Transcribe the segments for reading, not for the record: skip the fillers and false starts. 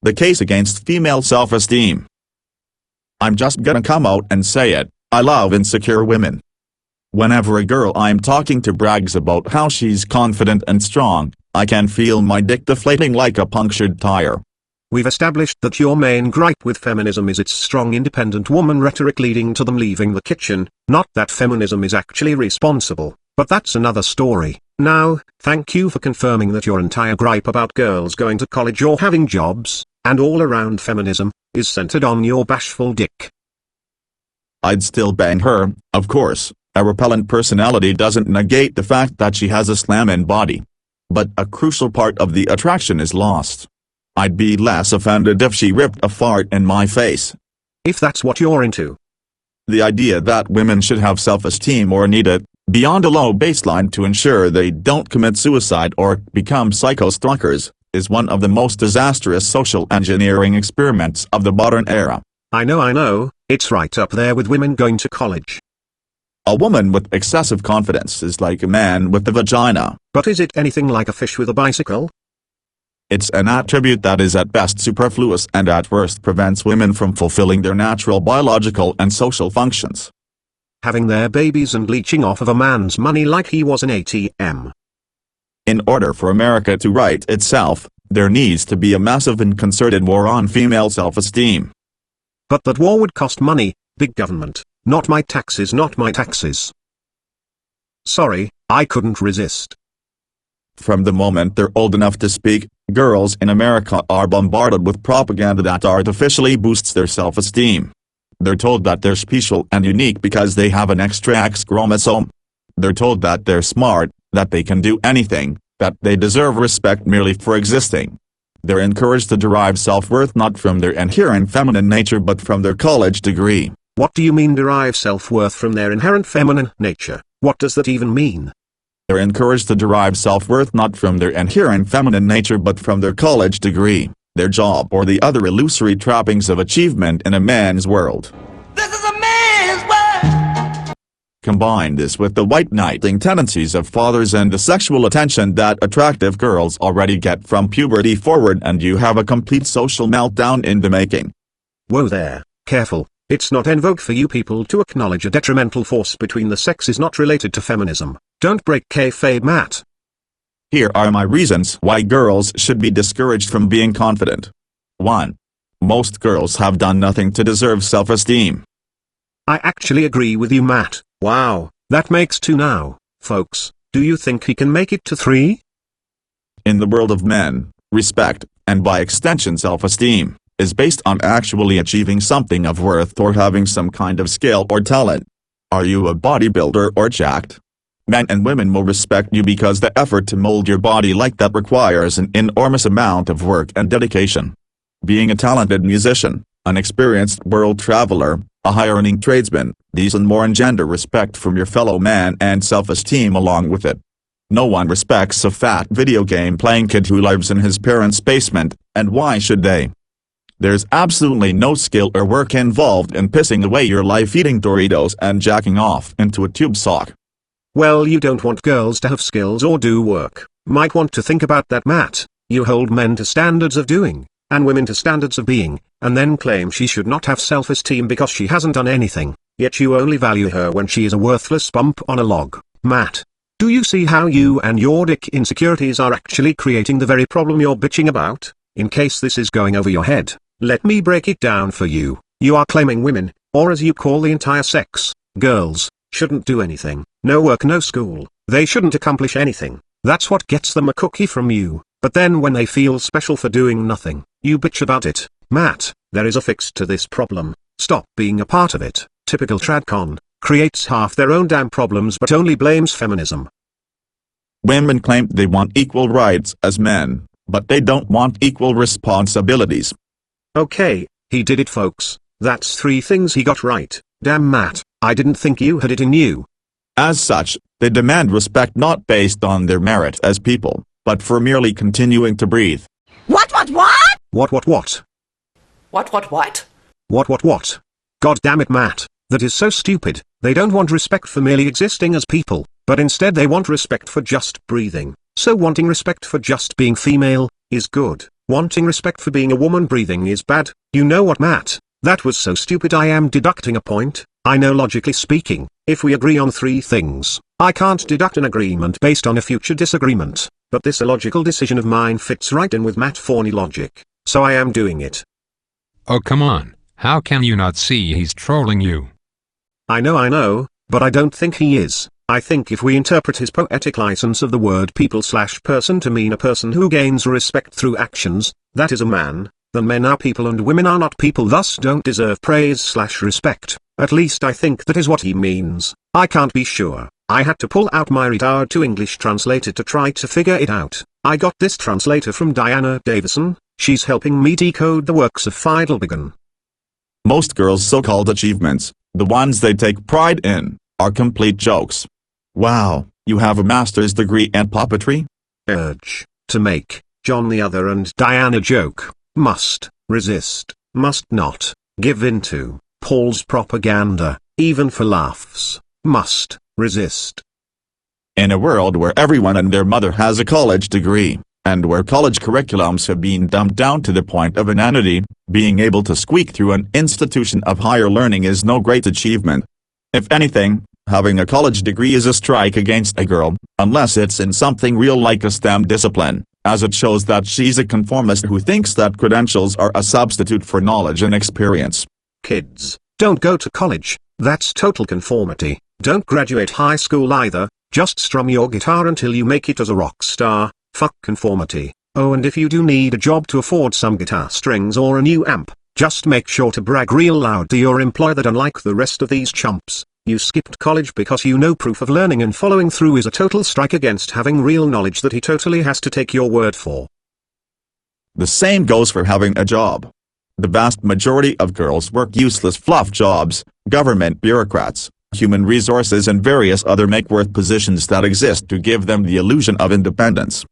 the case against female self-esteem. I'm just gonna come out and say it, I love insecure women. Whenever a girl I'm talking to brags about how she's confident and strong, I can feel my dick deflating like a punctured tire. We've established that your main gripe with feminism is its strong independent woman rhetoric leading to them leaving the kitchen, not that feminism is actually responsible, but that's another story. Now, thank you for confirming that your entire gripe about girls going to college or having jobs, and all around feminism, is centered on your bashful dick. I'd still bang her, of course. A repellent personality doesn't negate the fact that she has a slamming body. But a crucial part of the attraction is lost. I'd be less offended if she ripped a fart in my face. If that's what you're into. The idea that women should have self-esteem or need it, beyond a low baseline to ensure they don't commit suicide or become psycho-stalkers, is one of the most disastrous social engineering experiments of the modern era. I know, it's right up there with women going to college. A woman with excessive confidence is like a man with a vagina. But is it anything like a fish with a bicycle? It's an attribute that is at best superfluous and at worst prevents women from fulfilling their natural biological and social functions. Having their babies and leeching off of a man's money like he was an ATM. In order for America to right itself, there needs to be a massive and concerted war on female self-esteem. But that war would cost money, big government. Not my taxes, not my taxes. Sorry, I couldn't resist. From the moment they're old enough to speak, girls in America are bombarded with propaganda that artificially boosts their self-esteem. They're told that they're special and unique because they have an extra X chromosome. They're told that they're smart, that they can do anything, that they deserve respect merely for existing. They're encouraged to derive self-worth not from their inherent feminine nature but from their college degree. What do you mean derive self-worth from their inherent feminine nature? What does that even mean? They're encouraged to derive self-worth not from their inherent feminine nature but from their college degree, their job or the other illusory trappings of achievement in a man's world. This is a man's world! Combine this with the white knighting tendencies of fathers and the sexual attention that attractive girls already get from puberty forward and you have a complete social meltdown in the making. Whoa there, careful. It's not en vogue for you people to acknowledge a detrimental force between the sexes not related to feminism. Don't break kayfabe, Matt. Here are my reasons why girls should be discouraged from being confident. 1. Most girls have done nothing to deserve self-esteem. I actually agree with you, Matt. Wow, that makes 2 now, folks. Do you think he can make it to 3? In the world of men, respect, and by extension self-esteem, is based on actually achieving something of worth or having some kind of skill or talent. Are you a bodybuilder or jacked? Men and women will respect you because the effort to mold your body like that requires an enormous amount of work and dedication. Being a talented musician, an experienced world traveler, a high-earning tradesman, these and more engender respect from your fellow man and self-esteem along with it. No one respects a fat video game playing kid who lives in his parents' basement, and why should they? There's absolutely no skill or work involved in pissing away your life eating Doritos and jacking off into a tube sock. Well, you don't want girls to have skills or do work. Might want to think about that, Matt. You hold men to standards of doing, and women to standards of being, and then claim she should not have self-esteem because she hasn't done anything, yet you only value her when she is a worthless bump on a log. Matt, do you see how you and your dick insecurities are actually creating the very problem you're bitching about? In case this is going over your head, let me break it down for you. You are claiming women, or as you call the entire sex, girls, shouldn't do anything. No work, no school. They shouldn't accomplish anything. That's what gets them a cookie from you. But then when they feel special for doing nothing, you bitch about it. Matt, there is a fix to this problem. Stop being a part of it. Typical tradcon. Creates half their own damn problems but only blames feminism. Women claim they want equal rights as men, but they don't want equal responsibilities. Okay, he did it, folks. That's 3 things he got right. Damn, Matt, I didn't think you had it in you. As such, they demand respect not based on their merit as people, but for merely continuing to breathe. What? What? What? God damn it, Matt. That is so stupid. They don't want respect for merely existing as people, but instead they want respect for just breathing. So wanting respect for just being female is good. Wanting respect for being a woman breathing is bad. You know what, Matt? That was so stupid. I am deducting a point. I know, logically speaking, if we agree on 3 things, I can't deduct an agreement based on a future disagreement. But this illogical decision of mine fits right in with Matt Forney logic, so I am doing it. Oh come on, how can you not see he's trolling you? I know, but I don't think he is. I think if we interpret his poetic license of the word people/person to mean a person who gains respect through actions, that is a man, then men are people and women are not people, thus don't deserve praise/respect. At least I think that is what he means. I can't be sure. I had to pull out my retard to English translator to try to figure it out. I got this translator from Diana Davison. She's helping me decode the works of Feidelbergen. Most girls' so-called achievements, the ones they take pride in, are complete jokes. Wow, you have a master's degree in puppetry? Urge to make John the other and Diana joke. Must resist, must not give in to Paul's propaganda, even for laughs. Must resist. In a world where everyone and their mother has a college degree, and where college curriculums have been dumbed down to the point of inanity, being able to squeak through an institution of higher learning is no great achievement. If anything, having a college degree is a strike against a girl, unless it's in something real like a STEM discipline, as it shows that she's a conformist who thinks that credentials are a substitute for knowledge and experience. Kids, don't go to college, that's total conformity. Don't graduate high school either, just strum your guitar until you make it as a rock star. Fuck conformity. Oh, and if you do need a job to afford some guitar strings or a new amp, just make sure to brag real loud to your employer that unlike the rest of these chumps, you skipped college because you know proof of learning and following through is a total strike against having real knowledge that he totally has to take your word for. The same goes for having a job. The vast majority of girls work useless fluff jobs, government bureaucrats, human resources and various other make-work positions that exist to give them the illusion of independence.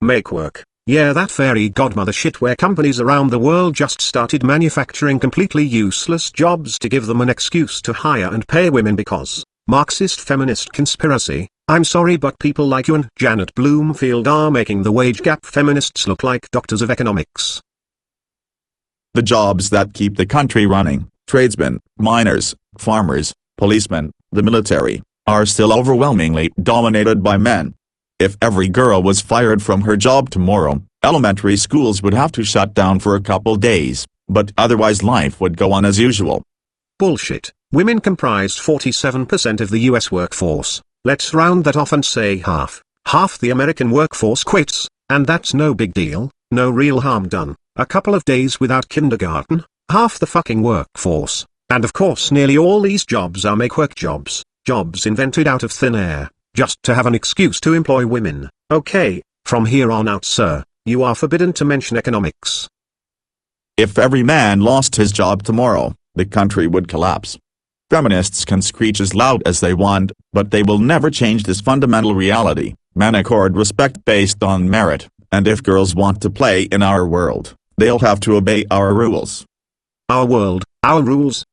Make work. Yeah, that fairy godmother shit where companies around the world just started manufacturing completely useless jobs to give them an excuse to hire and pay women because Marxist feminist conspiracy. I'm sorry, but people like you and Janet Bloomfield are making the wage gap feminists look like doctors of economics. The jobs that keep the country running, tradesmen, miners, farmers, policemen, the military, are still overwhelmingly dominated by men. If every girl was fired from her job tomorrow, elementary schools would have to shut down for a couple days, but otherwise life would go on as usual. Bullshit. Women comprised 47% of the US workforce. Let's round that off and say half. Half the American workforce quits, and that's no big deal, no real harm done. A couple of days without kindergarten, half the fucking workforce. And of course nearly all these jobs are make-work jobs, jobs invented out of thin air, just to have an excuse to employ women. Okay, from here on out, sir, you are forbidden to mention economics. If every man lost his job tomorrow, the country would collapse. Feminists can screech as loud as they want, but they will never change this fundamental reality. Men accord respect based on merit, and if girls want to play in our world, they'll have to obey our rules. Our world, our rules.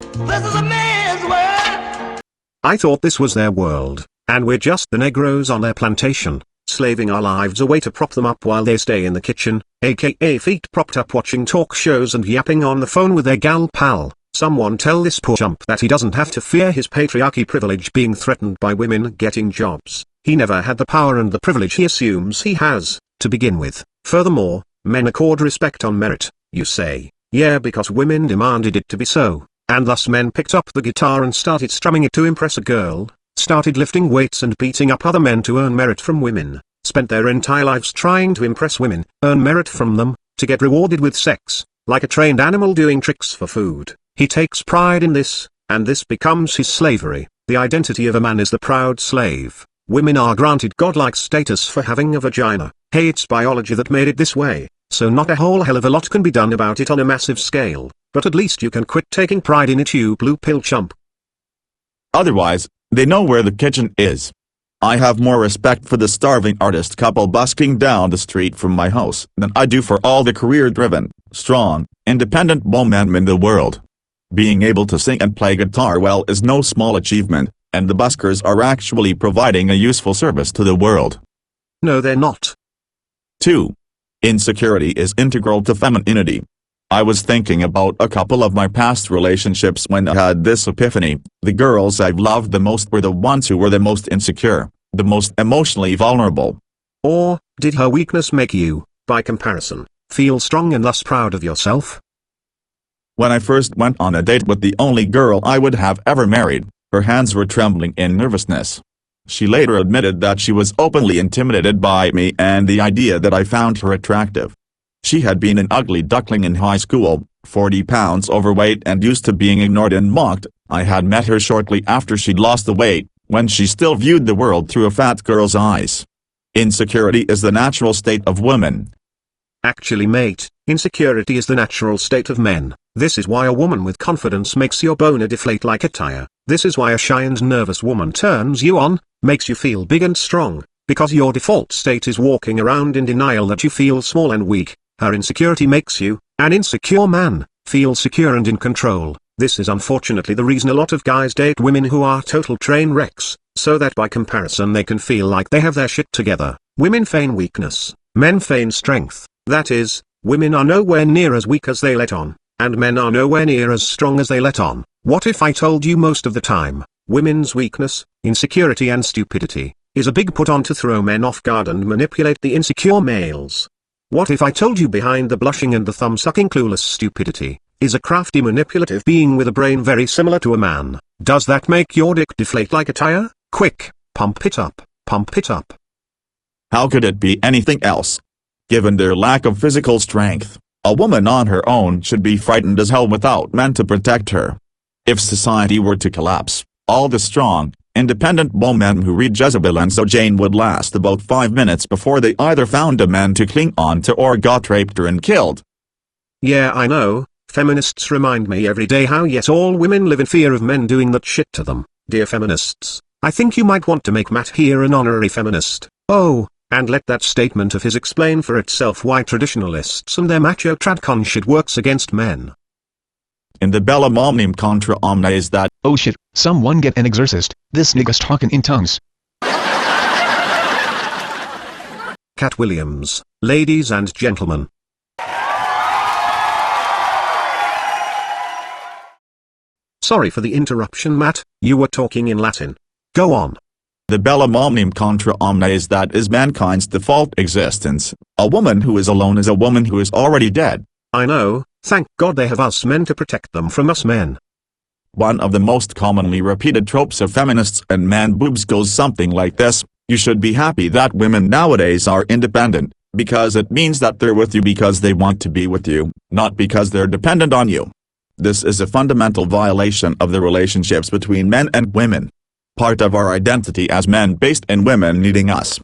This is a man's world. I thought this was their world, and we're just the Negroes on their plantation, slaving our lives away to prop them up while they stay in the kitchen, aka feet propped up watching talk shows and yapping on the phone with their gal pal. Someone tell this poor chump that he doesn't have to fear his patriarchy privilege being threatened by women getting jobs. He never had the power and the privilege he assumes he has, to begin with. Furthermore, men accord respect on merit, you say. Yeah, because women demanded it to be so. And thus men picked up the guitar and started strumming it to impress a girl, started lifting weights and beating up other men to earn merit from women, spent their entire lives trying to impress women, earn merit from them, to get rewarded with sex, like a trained animal doing tricks for food. He takes pride in this, and this becomes his slavery. The identity of a man is the proud slave. Women are granted godlike status for having a vagina. Hey, it's biology that made it this way, so not a whole hell of a lot can be done about it on a massive scale. But at least you can quit taking pride in it, you blue pill chump. Otherwise, they know where the kitchen is. I have more respect for the starving artist couple busking down the street from my house than I do for all the career-driven, strong, independent bowmen in the world. Being able to sing and play guitar well is no small achievement, and the buskers are actually providing a useful service to the world. No, they're not. 2. Insecurity is integral to femininity. I was thinking about a couple of my past relationships when I had this epiphany. The girls I've loved the most were the ones who were the most insecure, the most emotionally vulnerable. Or, did her weakness make you, by comparison, feel strong and thus proud of yourself? When I first went on a date with the only girl I would have ever married, her hands were trembling in nervousness. She later admitted that she was openly intimidated by me and the idea that I found her attractive. She had been an ugly duckling in high school, 40 pounds overweight and used to being ignored and mocked. I had met her shortly after she'd lost the weight, when she still viewed the world through a fat girl's eyes. Insecurity is the natural state of women. Actually, mate, insecurity is the natural state of men. This is why a woman with confidence makes your boner deflate like a tire. This is why a shy and nervous woman turns you on, makes you feel big and strong, because your default state is walking around in denial that you feel small and weak. Her insecurity makes you, an insecure man, feel secure and in control. This is unfortunately the reason a lot of guys date women who are total train wrecks, so that by comparison they can feel like they have their shit together. Women feign weakness, men feign strength. That is, women are nowhere near as weak as they let on, and men are nowhere near as strong as they let on. What if I told you most of the time, women's weakness, insecurity and stupidity, is a big put on to throw men off guard and manipulate the insecure males? What if I told you behind the blushing and the thumb-sucking clueless stupidity, is a crafty manipulative being with a brain very similar to a man? Does that make your dick deflate like a tire? Quick, pump it up, pump it up. How could it be anything else? Given their lack of physical strength, a woman on her own should be frightened as hell without men to protect her. If society were to collapse, all the strong, independent women who read Jezebel and So Jane would last about 5 minutes before they either found a man to cling on to or got raped or and killed. Yeah, I know, feminists remind me every day how yes, all women live in fear of men doing that shit to them. Dear feminists, I think you might want to make Matt here an honorary feminist. Oh, and let that statement of his explain for itself why traditionalists and their macho tradcon shit works against men. In the Bellum Omnium Contra Omnes that, Oh shit, someone get an exorcist, this nigga's talking in tongues. Cat Williams, ladies and gentlemen. Sorry for the interruption, Matt, you were talking in Latin. Go on. the Bellum Omnium Contra Omnes, that is mankind's default existence. A woman who is alone is a woman who is already dead. I know, thank God they have us men to protect them from us men. One of the most commonly repeated tropes of feminists and man boobs goes something like this: you should be happy that women nowadays are independent, because it means that they're with you because they want to be with you, not because they're dependent on you. This is a fundamental violation of the relationships between men and women. Part of our identity as men based in women needing us.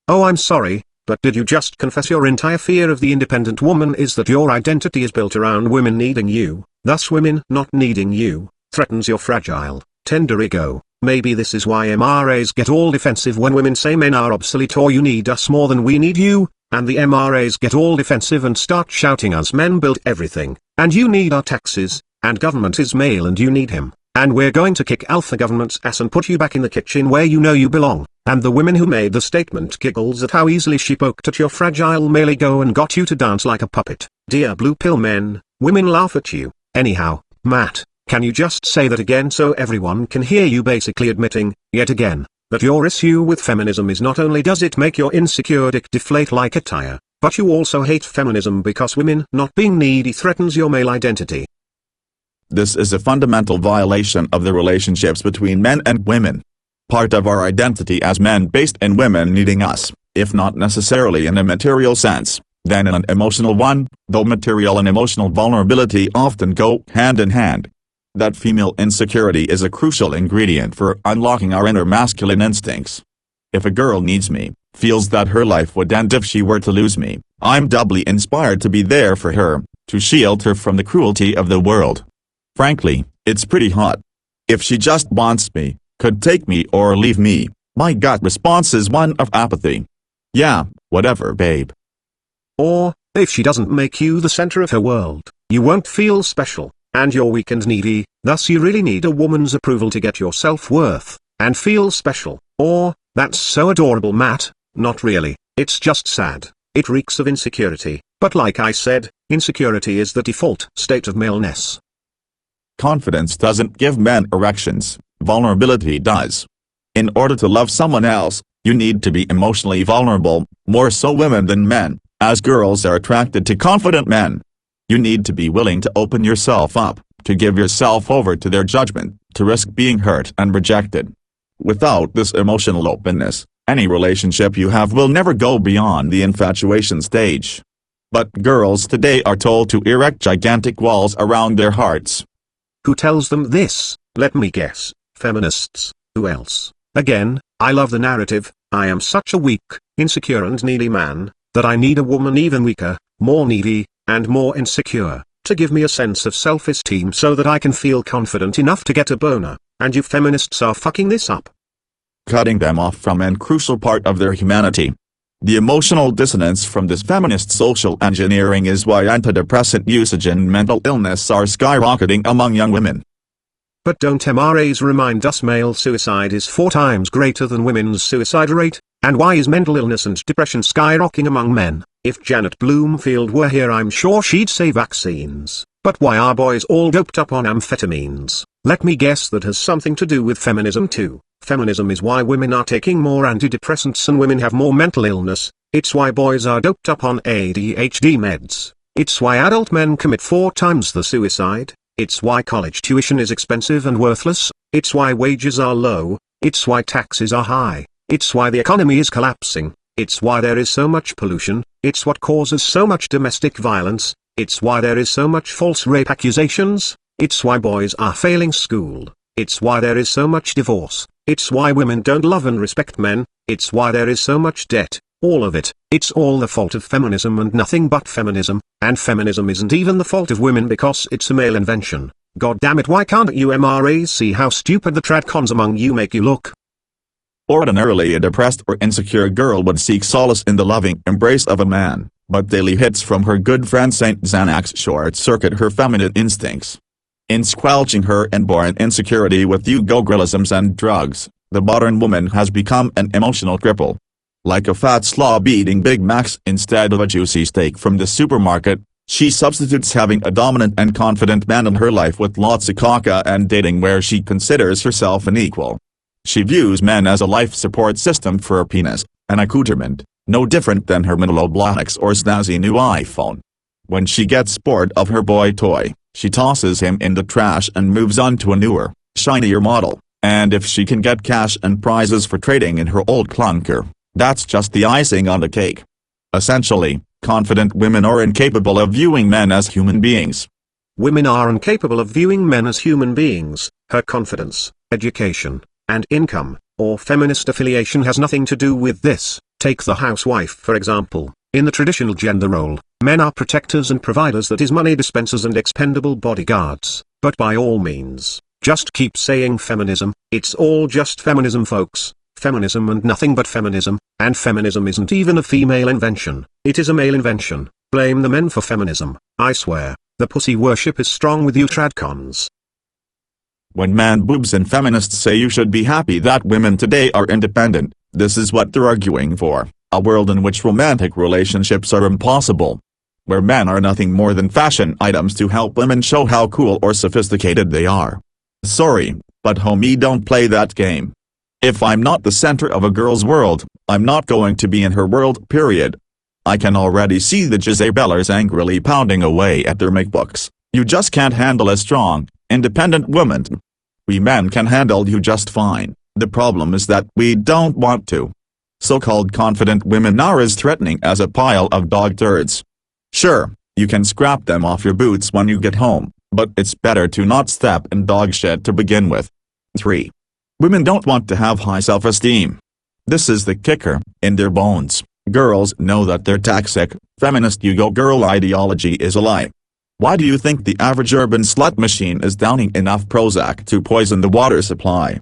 Oh, I'm sorry, but did you just confess your entire fear of the independent woman is that your identity is built around women needing you, thus women not needing you threatens your fragile, tender ego? Maybe this is why MRAs get all defensive when women say men are obsolete or you need us more than we need you, and the MRAs get all defensive and start shouting us men built everything, and you need our taxes, and government is male and you need him, and we're going to kick alpha government's ass and put you back in the kitchen where you know you belong. And the women who made the statement giggles at how easily she poked at your fragile male ego and got you to dance like a puppet. Dear blue pill men, women laugh at you. Anyhow, Matt, can you just say that again so everyone can hear you, basically admitting, yet again, that your issue with feminism is not only does it make your insecure dick deflate like a tire, but you also hate feminism because women not being needy threatens your male identity. This is a fundamental violation of the relationships between men and women. Part of our identity as men based in women needing us, if not necessarily in a material sense, then in an emotional one, though material and emotional vulnerability often go hand in hand. That female insecurity is a crucial ingredient for unlocking our inner masculine instincts. If a girl needs me, feels that her life would end if she were to lose me, I'm doubly inspired to be there for her, to shield her from the cruelty of the world. Frankly, it's pretty hot. If she just wants me, could take me or leave me, my gut response is one of apathy. Yeah, whatever, babe. Or, if she doesn't make you the center of her world, you won't feel special, and you're weak and needy, thus you really need a woman's approval to get your self-worth, and feel special. Or, that's so adorable, Matt. Not really, it's just sad. it reeks of insecurity, but like I said, insecurity is the default state of maleness. Confidence doesn't give men erections, vulnerability does. In order to love someone else, you need to be emotionally vulnerable, more so women than men, as girls are attracted to confident men. You need to be willing to open yourself up, to give yourself over to their judgment, to risk being hurt and rejected. Without this emotional openness, any relationship you have will never go beyond the infatuation stage. But girls today are told to erect gigantic walls around their hearts. Who tells them this? Let me guess. Feminists. Who else? Again, I love the narrative. I am such a weak, insecure and needy man, that I need a woman even weaker, more needy, and more insecure, to give me a sense of self-esteem so that I can feel confident enough to get a boner, and you feminists are fucking this up. Cutting them off from a crucial part of their humanity. The emotional dissonance from this feminist social engineering is why antidepressant usage and mental illness are skyrocketing among young women. But don't MRAs remind us male suicide is 4 times greater than women's suicide rate? And why is mental illness and depression skyrocketing among men? If Janet Bloomfield were here, I'm sure she'd say vaccines. But why are boys all doped up on amphetamines? Let me guess, that has something to do with feminism too. Feminism is why women are taking more antidepressants and women have more mental illness. It's why boys are doped up on ADHD meds. It's why adult men commit 4 times the suicide. It's why college tuition is expensive and worthless. It's why wages are low. It's why taxes are high. It's why the economy is collapsing. It's why there is so much pollution. It's what causes so much domestic violence. It's why there is so much false rape accusations. It's why boys are failing school. It's why there is so much divorce. It's why women don't love and respect men. It's why there is so much debt. All of it. It's all the fault of feminism and nothing but feminism. And feminism isn't even the fault of women because it's a male invention. God damn it, why can't you MRAs see how stupid the tradcons among you make you look? Ordinarily a depressed or insecure girl would seek solace in the loving embrace of a man, but daily hits from her good friend Saint Xanax short-circuit her feminine instincts. In squelching her inborn insecurity with go-grillisms and drugs, the modern woman has become an emotional cripple. Like a fat slob eating Big Macs instead of a juicy steak from the supermarket, she substitutes having a dominant and confident man in her life with lots of caca and dating where she considers herself an equal. She views men as a life support system for her penis, an accoutrement, no different than her Middleblocks or snazzy new iPhone. When she gets bored of her boy toy, she tosses him in the trash and moves on to a newer, shinier model, and if she can get cash and prizes for trading in her old clunker, that's just the icing on the cake. Essentially, confident women are incapable of viewing men as human beings. Women are incapable of viewing men as human beings. Her confidence, education, and income, or feminist affiliation has nothing to do with this. Take the housewife for example. In the traditional gender role, men are protectors and providers, that is, money dispensers and expendable bodyguards. But by all means, just keep saying feminism. It's all just feminism, folks. Feminism and nothing but feminism, and feminism isn't even a female invention, it is a male invention. Blame the men for feminism. I swear, the pussy worship is strong with you tradcons. When man boobs and feminists say you should be happy that women today are independent, this is what they're arguing for, a world in which romantic relationships are impossible. Where men are nothing more than fashion items to help women show how cool or sophisticated they are. Sorry, but homie, don't play that game. If I'm not the center of a girl's world, I'm not going to be in her world, period. I can already see the Jezebelers angrily pounding away at their MacBooks. You just can't handle a strong, independent woman. We men can handle you just fine, the problem is that we don't want to. So-called confident women are as threatening as a pile of dog turds. Sure, you can scrap them off your boots when you get home, but it's better to not step in dog shit to begin with. 3. Women don't want to have high self-esteem. This is the kicker, in their bones. Girls know that their toxic, feminist you-go-girl ideology is a lie. Why do you think the average urban slut machine is downing enough Prozac to poison the water supply?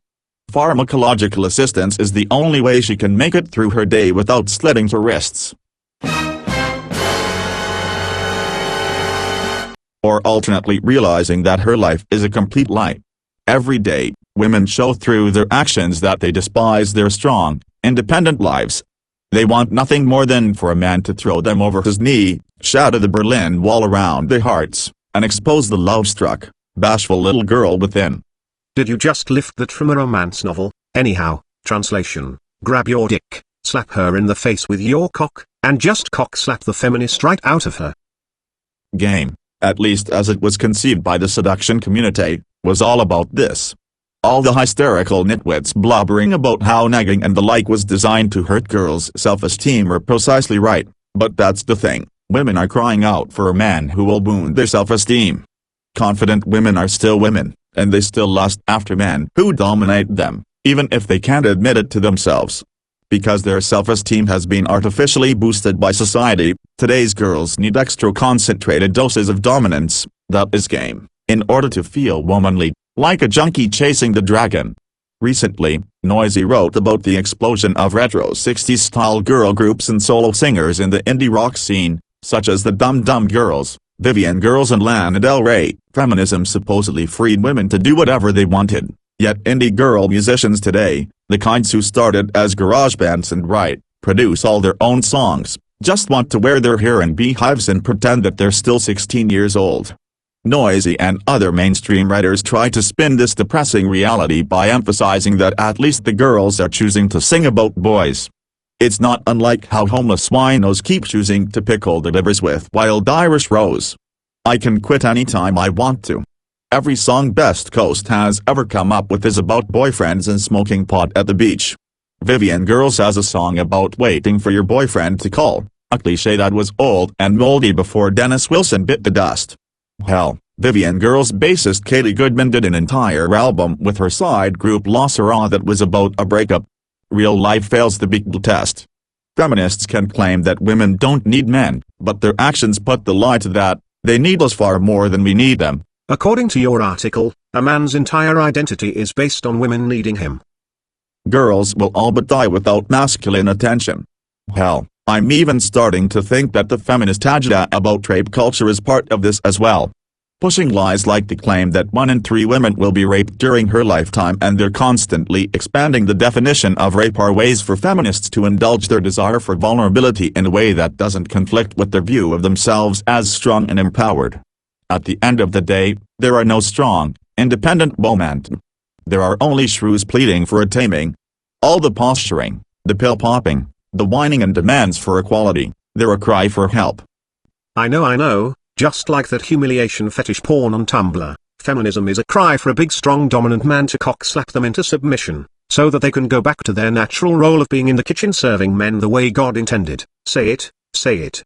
Pharmacological assistance is the only way she can make it through her day without slitting her wrists. Or alternately realizing that her life is a complete lie. Every day, women show through their actions that they despise their strong, independent lives. They want nothing more than for a man to throw them over his knee, shatter the Berlin Wall around their hearts, and expose the love-struck, bashful little girl within. Did you just lift that from a romance novel? Anyhow, translation, grab your dick, slap her in the face with your cock, and just cock slap the feminist right out of her. Game, at least as it was conceived by the seduction community, was all about this. All the hysterical nitwits blubbering about how nagging and the like was designed to hurt girls' self-esteem were precisely right, but that's the thing, women are crying out for a man who will wound their self-esteem. Confident women are still women, and they still lust after men who dominate them, even if they can't admit it to themselves. Because their self-esteem has been artificially boosted by society, today's girls need extra concentrated doses of dominance, that is game, in order to feel womanly, like a junkie chasing the dragon. Recently, Noisy wrote about the explosion of retro 60s-style girl groups and solo singers in the indie rock scene, such as the Dum Dum Girls, Vivian Girls and Lana Del Rey. Feminism supposedly freed women to do whatever they wanted, yet indie girl musicians today, the kinds who started as garage bands and produce all their own songs, just want to wear their hair in beehives and pretend that they're still 16 years old. Noisy and other mainstream writers try to spin this depressing reality by emphasizing that at least the girls are choosing to sing about boys. It's not unlike how homeless winos keep choosing to pickle their livers with wild Irish rose. I can quit anytime I want to. Every song Best Coast has ever come up with is about boyfriends and smoking pot at the beach. Vivian Girls has a song about waiting for your boyfriend to call, a cliché that was old and moldy before Dennis Wilson bit the dust. Hell, Vivian Girls bassist Katie Goodman did an entire album with her side group La Sera that was about a breakup. Real life fails the Bechdel test. Feminists can claim that women don't need men, but their actions put the lie to that. They need us far more than we need them. According to your article, a man's entire identity is based on women needing him. Girls will all but die without masculine attention. Hell, I'm even starting to think that the feminist agenda about rape culture is part of this as well. Pushing lies like the claim that 1 in 3 women will be raped during her lifetime, and they're constantly expanding the definition of rape are ways for feminists to indulge their desire for vulnerability in a way that doesn't conflict with their view of themselves as strong and empowered. At the end of the day, there are no strong, independent women. There are only shrews pleading for a taming. All the posturing, the pill popping, the whining and demands for equality, they're a cry for help. I know, just like that humiliation fetish porn on Tumblr, feminism is a cry for a big strong dominant man to cock slap them into submission, so that they can go back to their natural role of being in the kitchen serving men the way God intended. Say it, say it.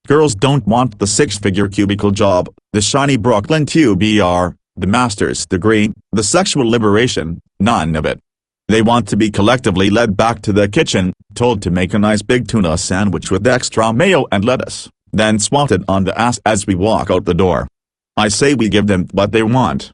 Girls don't want the 6-figure cubicle job, the shiny Brooklyn TBR, the master's degree, the sexual liberation, none of it. They want to be collectively led back to the kitchen, told to make a nice big tuna sandwich with extra mayo and lettuce, then swatted on the ass as we walk out the door. I say we give them what they want.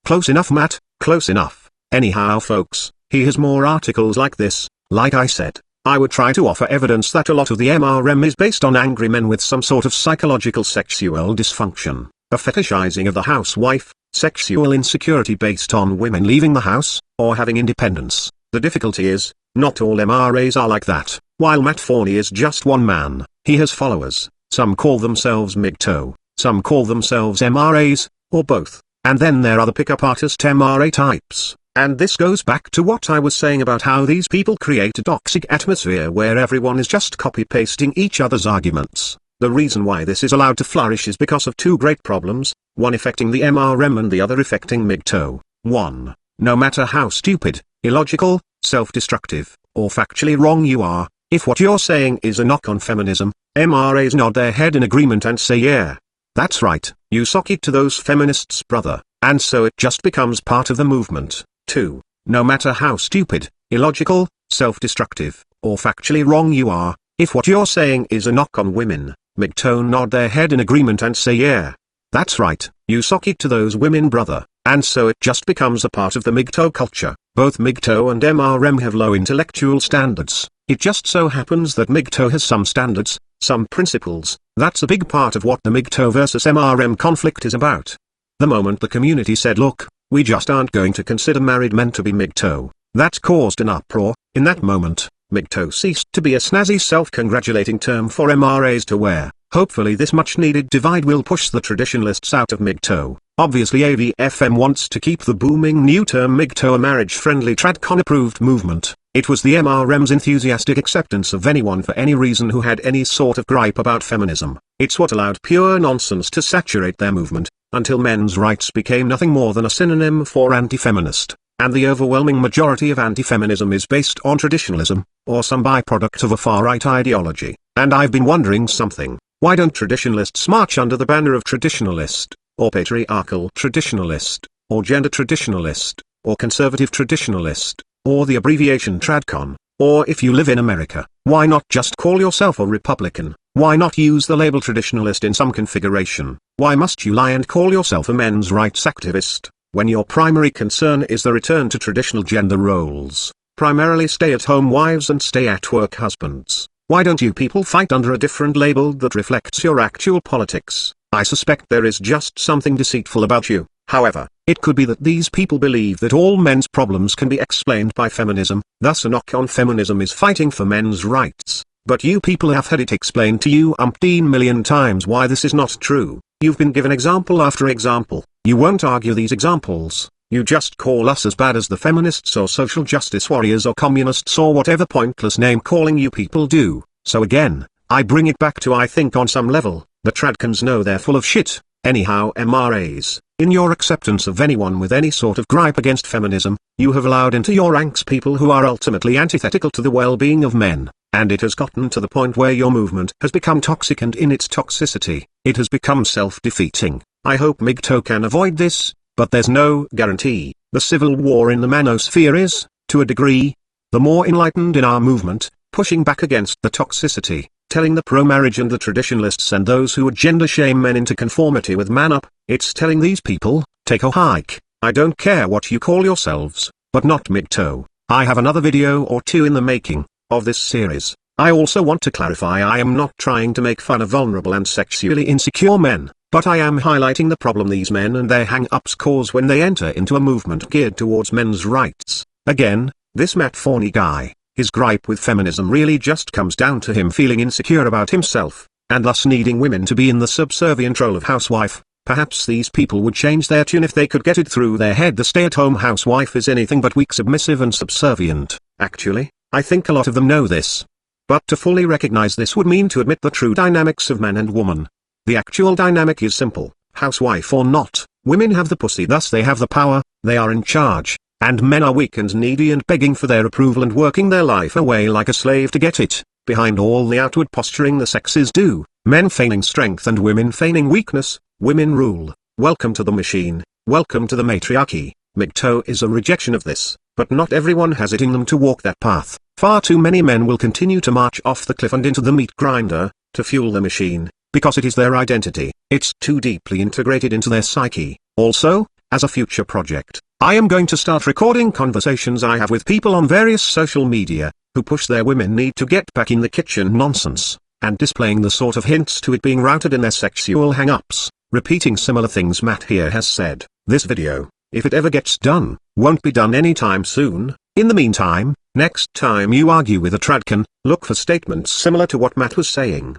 Close enough, Matt, close enough. Anyhow folks, he has more articles like this. Like I said, I would try to offer evidence that a lot of the MRM is based on angry men with some sort of psychological sexual dysfunction, a fetishizing of the housewife, sexual insecurity based on women leaving the house, or having independence. The difficulty is, not all MRAs are like that. While Matt Forney is just one man, he has followers. Some call themselves MGTOW, some call themselves MRAs, or both, and then there are the pickup artist MRA types. And this goes back to what I was saying about how these people create a toxic atmosphere where everyone is just copy-pasting each other's arguments. The reason why this is allowed to flourish is because of 2 great problems, one affecting the MRM and the other affecting MGTOW. 1. No matter how stupid, illogical, self-destructive, or factually wrong you are, if what you're saying is a knock on feminism, MRAs nod their head in agreement and say yeah. That's right, you sock it to those feminists, brother, and so it just becomes part of the movement. 2. No matter how stupid, illogical, self-destructive, or factually wrong you are, if what you're saying is a knock on women, MGTOW nod their head in agreement and say yeah. That's right, you sock it to those women, brother, and so it just becomes a part of the MGTOW culture. Both MGTOW and MRM have low intellectual standards. It just so happens that MGTOW has some standards, some principles. That's a big part of what the MGTOW versus MRM conflict is about. The moment the community said, look, we just aren't going to consider married men to be MGTOW, that caused an uproar. In that moment, MGTOW ceased to be a snazzy self-congratulating term for MRAs to wear. Hopefully this much-needed divide will push the traditionalists out of MGTOW. Obviously AVFM wants to keep the booming new term MGTOW a marriage-friendly tradcon-approved movement. It was the MRM's enthusiastic acceptance of anyone for any reason who had any sort of gripe about feminism. It's what allowed pure nonsense to saturate their movement, until men's rights became nothing more than a synonym for anti-feminist. And the overwhelming majority of anti-feminism is based on traditionalism, or some byproduct of a far-right ideology. And I've been wondering something. Why don't traditionalists march under the banner of traditionalist, or patriarchal traditionalist, or gender traditionalist, or conservative traditionalist, or the abbreviation TradCon? Or if you live in America, why not just call yourself a Republican? Why not use the label traditionalist in some configuration? Why must you lie and call yourself a men's rights activist, when your primary concern is the return to traditional gender roles, primarily stay-at-home wives and stay-at-work husbands? Why don't you people fight under a different label that reflects your actual politics? I suspect there is just something deceitful about you. However, it could be that these people believe that all men's problems can be explained by feminism, thus a knock on feminism is fighting for men's rights. But you people have had it explained to you umpteen million times why this is not true. You've been given example after example. You won't argue these examples. You just call us as bad as the feminists or social justice warriors or communists or whatever pointless name calling you people do. So again, I bring it back to I think on some level, the tradcons know they're full of shit. Anyhow MRAs, in your acceptance of anyone with any sort of gripe against feminism, you have allowed into your ranks people who are ultimately antithetical to the well-being of men. And it has gotten to the point where your movement has become toxic, and in its toxicity, it has become self-defeating. I hope MGTOW can avoid this, but there's no guarantee. The civil war in the manosphere is, to a degree, the more enlightened in our movement, pushing back against the toxicity, telling the pro-marriage and the traditionalists and those who would gender shame men into conformity with man up, it's telling these people, take a hike. I don't care what you call yourselves, but not MGTOW. I have another video or two in the making of this series. I also want to clarify I am not trying to make fun of vulnerable and sexually insecure men, but I am highlighting the problem these men and their hang-ups cause when they enter into a movement geared towards men's rights. Again, this Matt Forney guy, his gripe with feminism really just comes down to him feeling insecure about himself, and thus needing women to be in the subservient role of housewife. Perhaps these people would change their tune if they could get it through their head the stay-at-home housewife is anything but weak, submissive and subservient. Actually, I think a lot of them know this. But to fully recognize this would mean to admit the true dynamics of man and woman. The actual dynamic is simple: housewife or not, women have the pussy, thus they have the power, they are in charge, and men are weak and needy and begging for their approval and working their life away like a slave to get it. Behind all the outward posturing the sexes do, men feigning strength and women feigning weakness, women rule. Welcome to the machine, welcome to the matriarchy. MGTOW is a rejection of this, but not everyone has it in them to walk that path. Far too many men will continue to march off the cliff and into the meat grinder, to fuel the machine, because it is their identity. It's too deeply integrated into their psyche. Also, as a future project, I am going to start recording conversations I have with people on various social media, who push their women need to get back in the kitchen nonsense, and displaying the sort of hints to it being routed in their sexual hang-ups, repeating similar things Matt here has said. This video, if it ever gets done, won't be done anytime soon. In the meantime, next time you argue with a tradcon, look for statements similar to what Matt was saying.